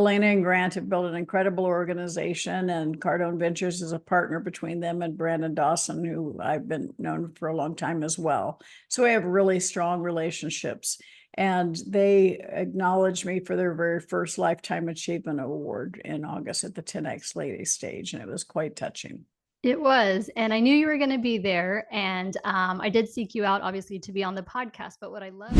Elena and Grant have built an incredible organization, and Cardone Ventures is a partner between them and Brandon Dawson, who I've been known for a long time as well. So we have really strong relationships, and they acknowledged me for their very first Lifetime Achievement Award in August at the 10X Ladies stage, and it was quite touching. It was, and I knew you were going to be there, and I did seek you out, obviously, to be on the podcast. But what I love.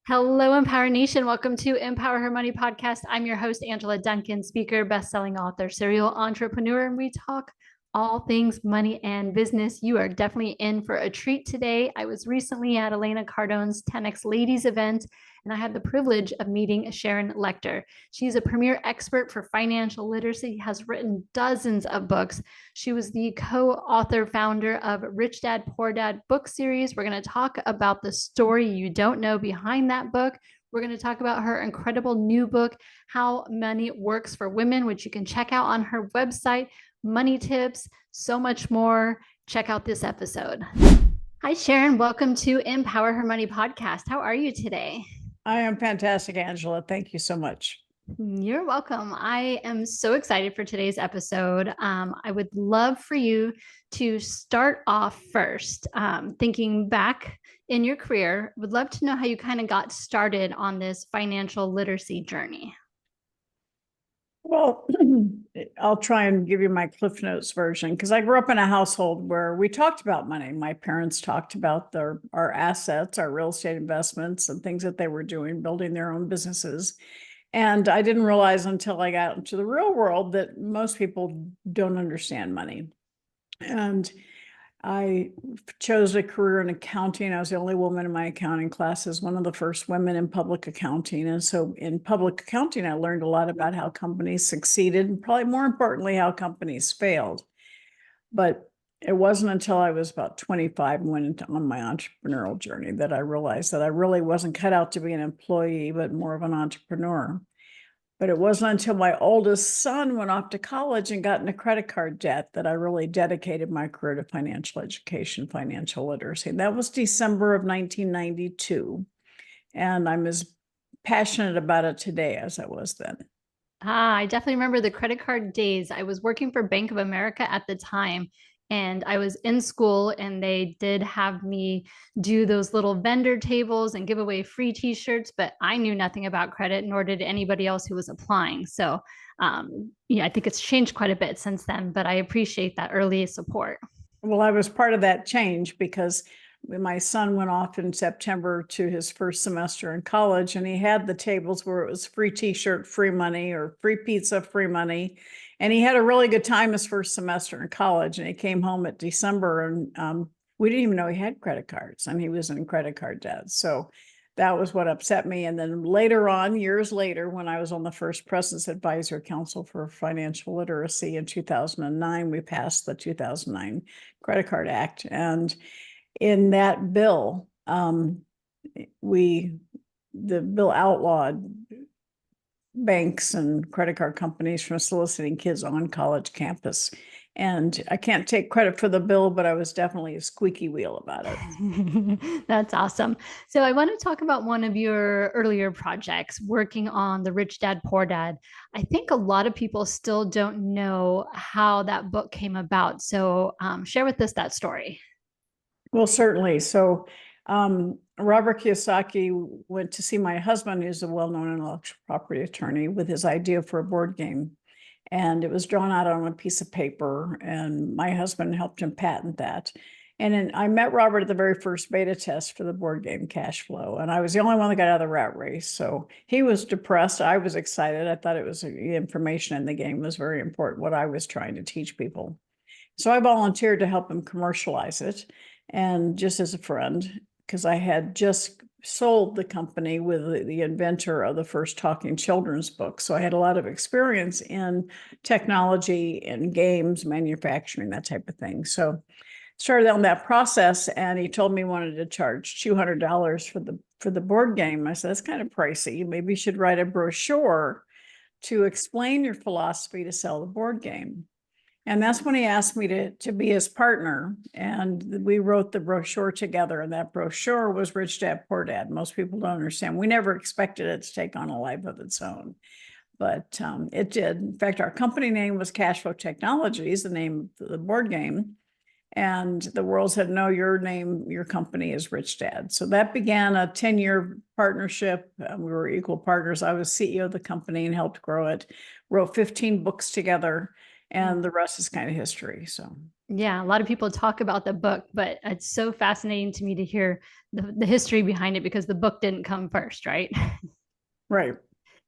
Hello, Empower Nation. Welcome to Empower Her Money podcast. I'm your host, Angela Duncan, speaker, best-selling author, serial entrepreneur, and we talk all things money and business. You are definitely in for a treat today. I was recently at Elena Cardone's 10X Ladies event, and I had the privilege of meeting Sharon Lechter. She's a premier expert for financial literacy, has written dozens of books. She was the co-author, founder of Rich Dad, Poor Dad book series. We're going to talk about the story you don't know behind that book. We're going to talk about her incredible new book, How Money Works for Women, which you can check out on her website, money tips, so much more. Check out this episode. Hi, Sharon. Welcome to Empower Her Money podcast. How are you today? I am fantastic, Angela. Thank you so much. You're welcome. I am so excited for today's episode. I would love for you to start off first, thinking back in your career. Would love to know how you kind of got started on this financial literacy journey. Well, I'll try and give you my Cliff Notes version, because I grew up in a household where we talked about money. My parents talked about our assets, our real estate investments, and things that they were doing, building their own businesses. And I didn't realize until I got into the real world that most people don't understand money. And I chose a career in accounting. I was the only woman in my accounting classes, one of the first women in public accounting. And so in public accounting, I learned a lot about how companies succeeded, and probably more importantly, how companies failed. But it wasn't until I was about 25 and went on my entrepreneurial journey that I realized that I really wasn't cut out to be an employee, but more of an entrepreneur. But it wasn't until my oldest son went off to college and got into credit card debt that I really dedicated my career to financial education, financial literacy. And that was December of 1992. And I'm as passionate about it today as I was then. I definitely remember the credit card days. I was working for Bank of America at the time, and I was in school, and they did have me do those little vendor tables and give away free t-shirts, but I knew nothing about credit, nor did anybody else who was applying. So I think it's changed quite a bit since then, but I appreciate that early support. Well, I was part of that change because my son went off in September to his first semester in college, and he had the tables where it was free t-shirt, free money, or free pizza, free money. And he had a really good time his first semester in college. And he came home at December, and we didn't even know he had credit cards, and he was in credit card debt. So that was what upset me. And then later on, years later, when I was on the first President's Advisory Council for Financial Literacy in 2009, we passed the 2009 Credit Card Act. And in that bill, the bill outlawed banks and credit card companies from soliciting kids on college campus. And I can't take credit for the bill, but I was definitely a squeaky wheel about it. That's awesome. So I want to talk about one of your earlier projects, working on the Rich Dad, Poor Dad. I think a lot of people still don't know how that book came about. So share with us that story. Well, certainly. So Robert Kiyosaki went to see my husband, who's a well-known intellectual property attorney, with his idea for a board game. And it was drawn out on a piece of paper, and my husband helped him patent that. And then I met Robert at the very first beta test for the board game Cash Flow. And I was the only one that got out of the rat race. So he was depressed. I was excited. I thought it was the information in the game was very important, what I was trying to teach people. So I volunteered to help him commercialize it. And just as a friend, because I had just sold the company with the inventor of the first talking children's book. So I had a lot of experience in technology and games, manufacturing, that type of thing. So started on that process, and he told me he wanted to charge $200 for the board game. I said, that's kind of pricey. Maybe you should write a brochure to explain your philosophy to sell the board game. And that's when he asked me to be his partner. And we wrote the brochure together. And that brochure was Rich Dad, Poor Dad. Most people don't understand. We never expected it to take on a life of its own, but it did. In fact, our company name was Cashflow Technologies, the name of the board game. And the world said, no, your name, your company is Rich Dad. So that began a 10-year partnership. We were equal partners. I was CEO of the company and helped grow it, wrote 15 books together, and the rest is kind of history. So yeah, a lot of people talk about the book, but it's so fascinating to me to hear the history behind it, because the book didn't come first, right? right.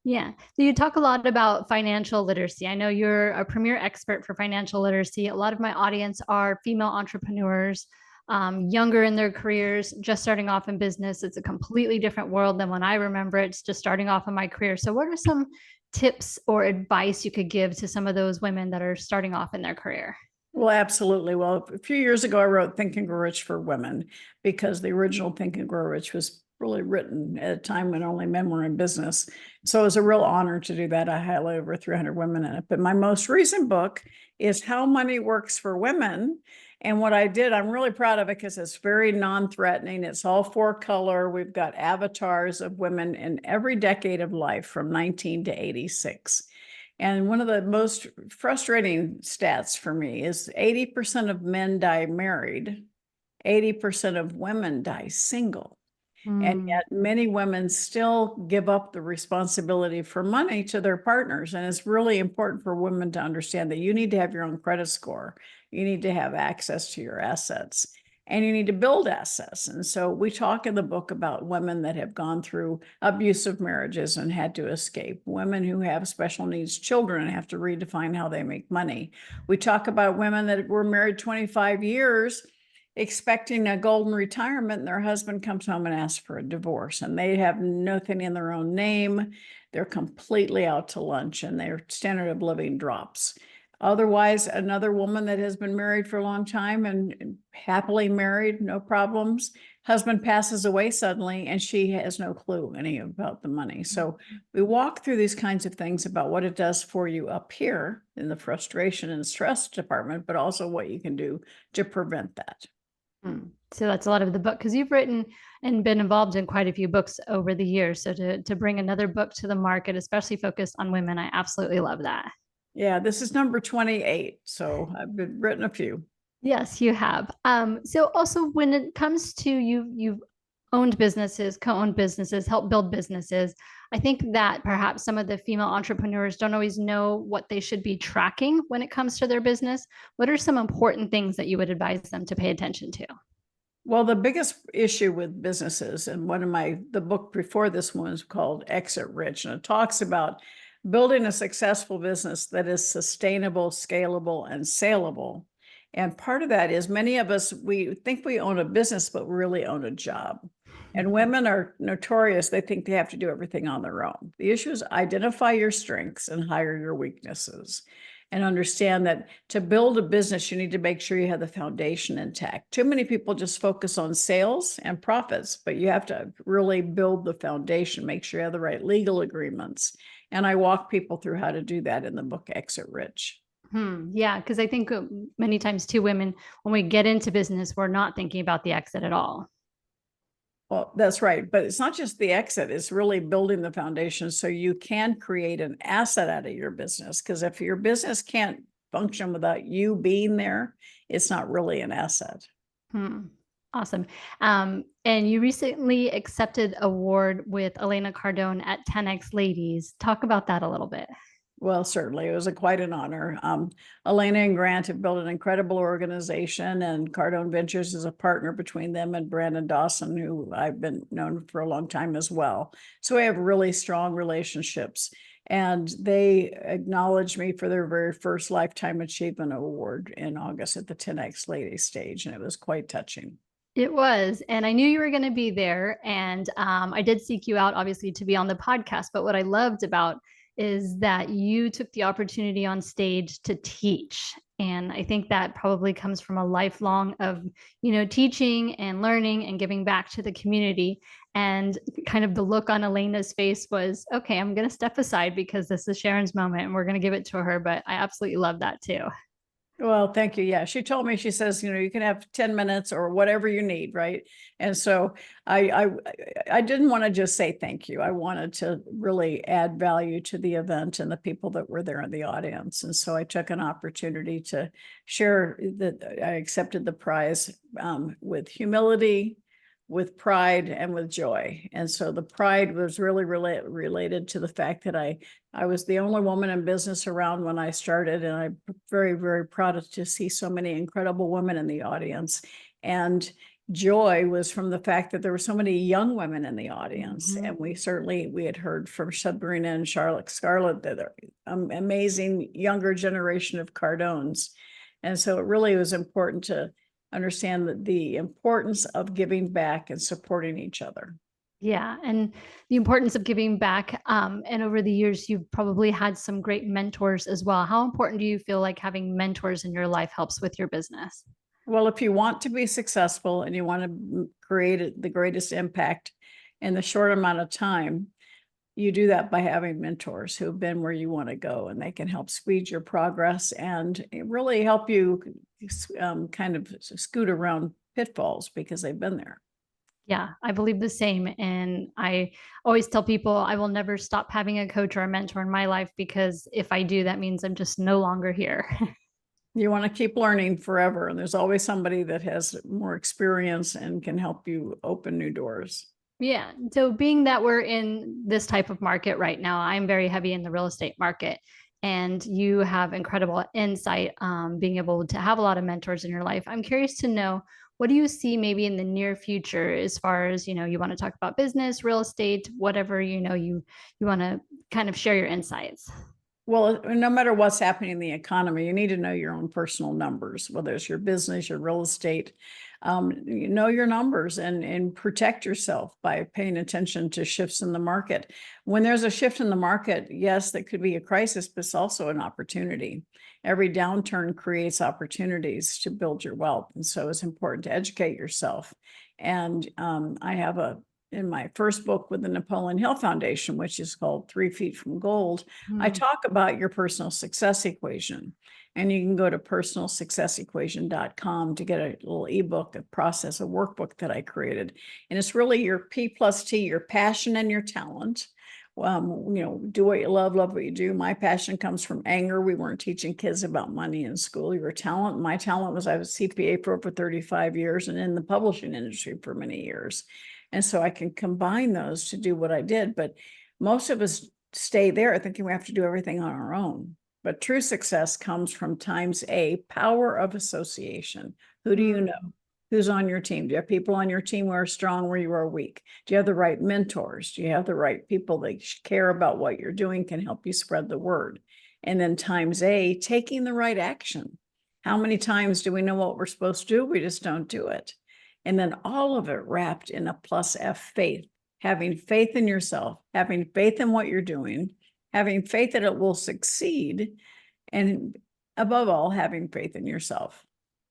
Yeah. So you talk a lot about financial literacy. I know you're a premier expert for financial literacy. A lot of my audience are female entrepreneurs, younger in their careers, just starting off in business. It's a completely different world than when I remember it's just starting off in my career. So what are some tips or advice you could give to some of those women that are starting off in their career? Well, absolutely. Well, a few years ago, I wrote Think and Grow Rich for Women, because the original Think and Grow Rich was really written at a time when only men were in business. So it was a real honor to do that. I had over 300 women in it. But my most recent book is How Money Works for Women. And what I did, I'm really proud of it because it's very non-threatening. It's all 4-color. We've got avatars of women in every decade of life from 19 to 86. And one of the most frustrating stats for me is 80% of men die married, 80% of women die single. And yet many women still give up the responsibility for money to their partners. And it's really important for women to understand that you need to have your own credit score. You need to have access to your assets, and you need to build assets. And so we talk in the book about women that have gone through abusive marriages and had to escape, women who have special needs children and have to redefine how they make money. We talk about women that were married 25 years expecting a golden retirement, and their husband comes home and asks for a divorce, and they have nothing in their own name. They're completely out to lunch, and their standard of living drops. Otherwise, another woman that has been married for a long time and happily married, no problems, husband passes away suddenly, and she has no clue any about the money. So we walk through these kinds of things about what it does for you up here in the frustration and stress department, but also what you can do to prevent that. So that's a lot of the book, because you've written and been involved in quite a few books over the years. So to bring another book to the market, especially focused on women, I absolutely love that. Yeah, this is number 28. So I've written a few. Yes, you have. So also when it comes to you've owned businesses, co-owned businesses, helped build businesses. I think that perhaps some of the female entrepreneurs don't always know what they should be tracking when it comes to their business. What are some important things that you would advise them to pay attention to? Well, the biggest issue with businesses, and the book before this one is called Exit Rich, and it talks about building a successful business that is sustainable, scalable, and saleable. And part of that is many of us, we think we own a business, but we really own a job. And women are notorious. They think they have to do everything on their own. The issue is identify your strengths and hire your weaknesses, and understand that to build a business, you need to make sure you have the foundation intact. Too many people just focus on sales and profits, but you have to really build the foundation, make sure you have the right legal agreements. And I walk people through how to do that in the book, Exit Rich. Yeah, because I think many times too, women, when we get into business, we're not thinking about the exit at all. Well, that's right. But it's not just the exit, it's really building the foundation so you can create an asset out of your business. Because if your business can't function without you being there, it's not really an asset. Awesome. And you recently accepted award with Elena Cardone at 10X Ladies. Talk about that a little bit. Well, certainly, it was quite an honor. Elena and Grant have built an incredible organization, and Cardone Ventures is a partner between them and Brandon Dawson, who I've been known for a long time as well. So we have really strong relationships, and they acknowledged me for their very first Lifetime Achievement Award in August at the 10X Ladies stage, and it was quite touching. It was, and I knew you were going to be there, and I did seek you out, obviously, to be on the podcast. But what I loved about is that you took the opportunity on stage to teach. And I think that probably comes from a lifelong of, teaching and learning and giving back to the community. And kind of the look on Elena's face was, okay, I'm going to step aside because this is Sharon's moment and we're going to give it to her. But I absolutely love that too. Well, thank you. Yeah, she told me, she says, you can have 10 minutes or whatever you need, right? And so I didn't want to just say thank you. I wanted to really add value to the event and the people that were there in the audience. And so I took an opportunity to share that I accepted the prize with humility, with pride, and with joy. And so the pride was really related to the fact that I was the only woman in business around when I started, and I'm very, very proud to see so many incredible women in the audience. And joy was from the fact that there were so many young women in the audience. Mhm. And we had heard from Sabrina and Scarlett that are amazing younger generation of Cardones. And so it really was important to understand that the importance of giving back and supporting each other. Yeah, and the importance of giving back. And over the years, you've probably had some great mentors as well. How important do you feel like having mentors in your life helps with your business? Well, if you want to be successful and you want to create the greatest impact in the short amount of time, you do that by having mentors who have been where you want to go, and they can help speed your progress and really help you kind of scoot around pitfalls because they've been there. Yeah, I believe the same. And I always tell people I will never stop having a coach or a mentor in my life because if I do, that means I'm just no longer here. You want to keep learning forever, and there's always somebody that has more experience and can help you open new doors. Yeah. So, being that we're in this type of market right now, I'm very heavy in the real estate market. And you have incredible insight, being able to have a lot of mentors in your life. I'm curious to know, what do you see maybe in the near future as far as, you want to talk about business, real estate, whatever, you want to kind of share your insights. Well, no matter what's happening in the economy, you need to know your own personal numbers, whether it's your business, your real estate. You know your numbers and protect yourself by paying attention to shifts in the market. When there's a shift in the market, yes, that could be a crisis, but it's also an opportunity. Every downturn creates opportunities to build your wealth. And so it's important to educate yourself. And I have in my first book with the Napoleon Hill Foundation, which is called 3 Feet from Gold, I Mm. talk about your personal success equation. And you can go to personalsuccessequation.com to get a little ebook, a process, a workbook that I created. And it's really your P plus T, your passion and your talent. Do what you love what you do. My passion comes from anger. We weren't teaching kids about money in school. Your talent, my talent was I was CPA for over 35 years and in the publishing industry for many years. And so I can combine those to do what I did. But most of us stay there thinking we have to do everything on our own. But true success comes from times A, power of association. Who do you know? Who's on your team? Do you have people on your team who are strong where you are weak? Do you have the right mentors? Do you have the right people that care about what you're doing, can help you spread the word? And then times A, taking the right action. How many times do we know what we're supposed to do? We just don't do it. And then all of it wrapped in a plus F, faith. Having faith in yourself, having faith in what you're doing, having faith that it will succeed, and above all, having faith in yourself.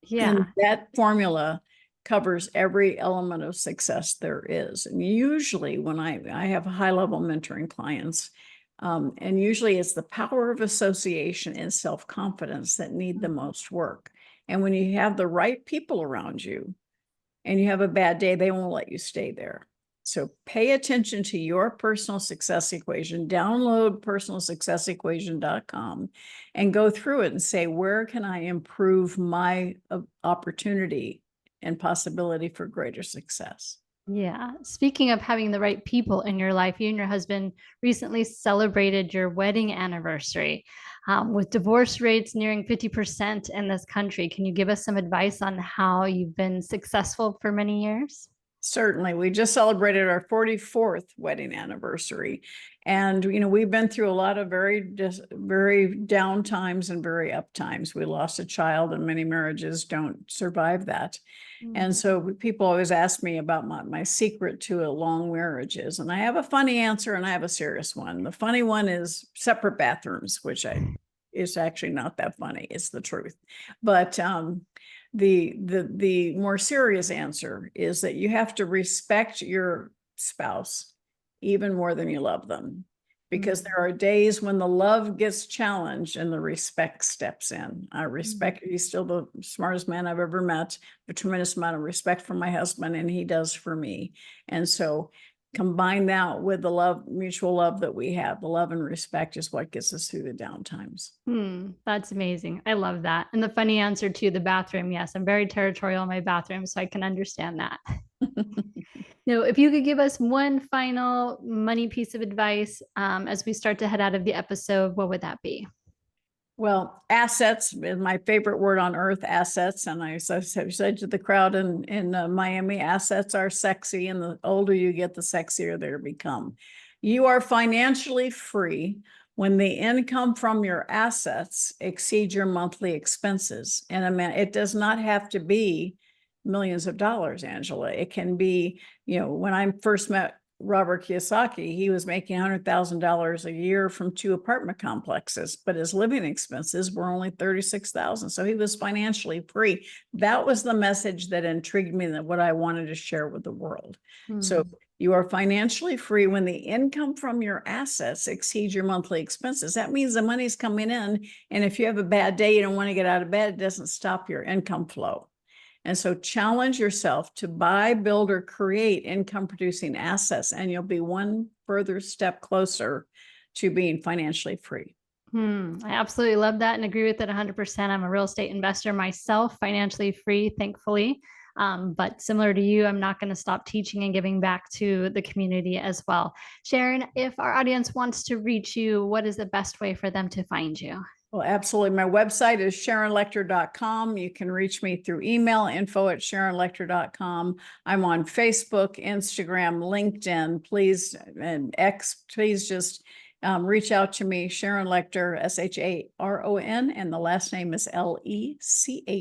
Yeah. And that formula covers every element of success there is. And usually when I have high-level mentoring clients, and usually it's the power of association and self-confidence that need the most work. And when you have the right people around you and you have a bad day, they won't let you stay there. So pay attention to your personal success equation, download personalsuccessequation.com and go through it and say, where can I improve my opportunity and possibility for greater success? Yeah. Speaking of having the right people in your life, you and your husband recently celebrated your wedding anniversary. With divorce rates nearing 50% in this country, can you give us some advice on how you've been successful for many years? Certainly. We just celebrated our 44th wedding anniversary. And, we've been through a lot of very down times and very up times. We lost a child, and many marriages don't survive that. And so people always ask me about my secret to a long marriage is, and I have a funny answer and I have a serious one. The funny one is separate bathrooms, which is actually not that funny. It's the truth. But the more serious answer is that you have to respect your spouse even more than you love them, because there are days when the love gets challenged and the respect steps in. I respect, he's still the smartest man I've ever met, a tremendous amount of respect for my husband, and he does for me. And so combine that with the love, mutual love that we have. The love and respect is what gets us through the down times. That's amazing. I love that. And the funny answer to the bathroom. Yes, I'm very territorial in my bathroom, so I can understand that. Now, if you could give us one final money piece of advice as we start to head out of the episode, what would that be? Well, assets is my favorite word on earth, assets. And I said to the crowd in Miami, assets are sexy, and the older you get, the sexier they become. You are financially free when the income from your assets exceeds your monthly expenses. And it does not have to be millions of dollars, Angela. It can be, when I first met Robert Kiyosaki, he was making $100,000 a year from 2 apartment complexes, but his living expenses were only $36,000. So he was financially free. That was the message that intrigued me, that what I wanted to share with the world. So you are financially free when the income from your assets exceeds your monthly expenses. That means the money's coming in, and if you have a bad day, you don't want to get out of bed, it doesn't stop your income flow. And so challenge yourself to buy, build, or create income producing assets, and you'll be one further step closer to being financially free. I absolutely love that and agree with it 100%. I'm a real estate investor myself, financially free, thankfully. But similar to you, I'm not going to stop teaching and giving back to the community as well. Sharon, if our audience wants to reach you, what is the best way for them to find you? Well, absolutely. My website is sharonlechter.com. You can reach me through email, info@sharonlechter.com. I'm on Facebook, Instagram, LinkedIn. Please, and X, please just reach out to me, Sharon Lechter, SHARON, and the last name is LECHTER.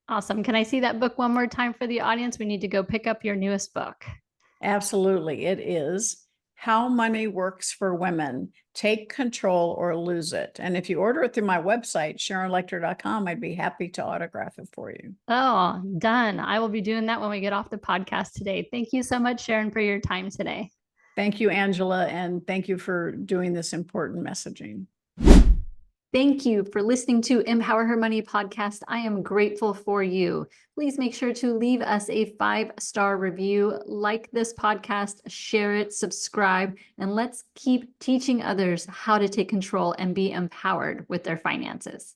Awesome. Can I see that book one more time for the audience? We need to go pick up your newest book. Absolutely. It is How Money Works for Women. Take Control or Lose It. And if you order it through my website, sharonlechter.com, I'd be happy to autograph it for you. Oh, done. I will be doing that when we get off the podcast today. Thank you so much, Sharon, for your time today. Thank you, Angela, and thank you for doing this important messaging. Thank you for listening to Empower Her Money podcast. I am grateful for you. Please make sure to leave us a 5-star review, like this podcast, share it, subscribe, and let's keep teaching others how to take control and be empowered with their finances.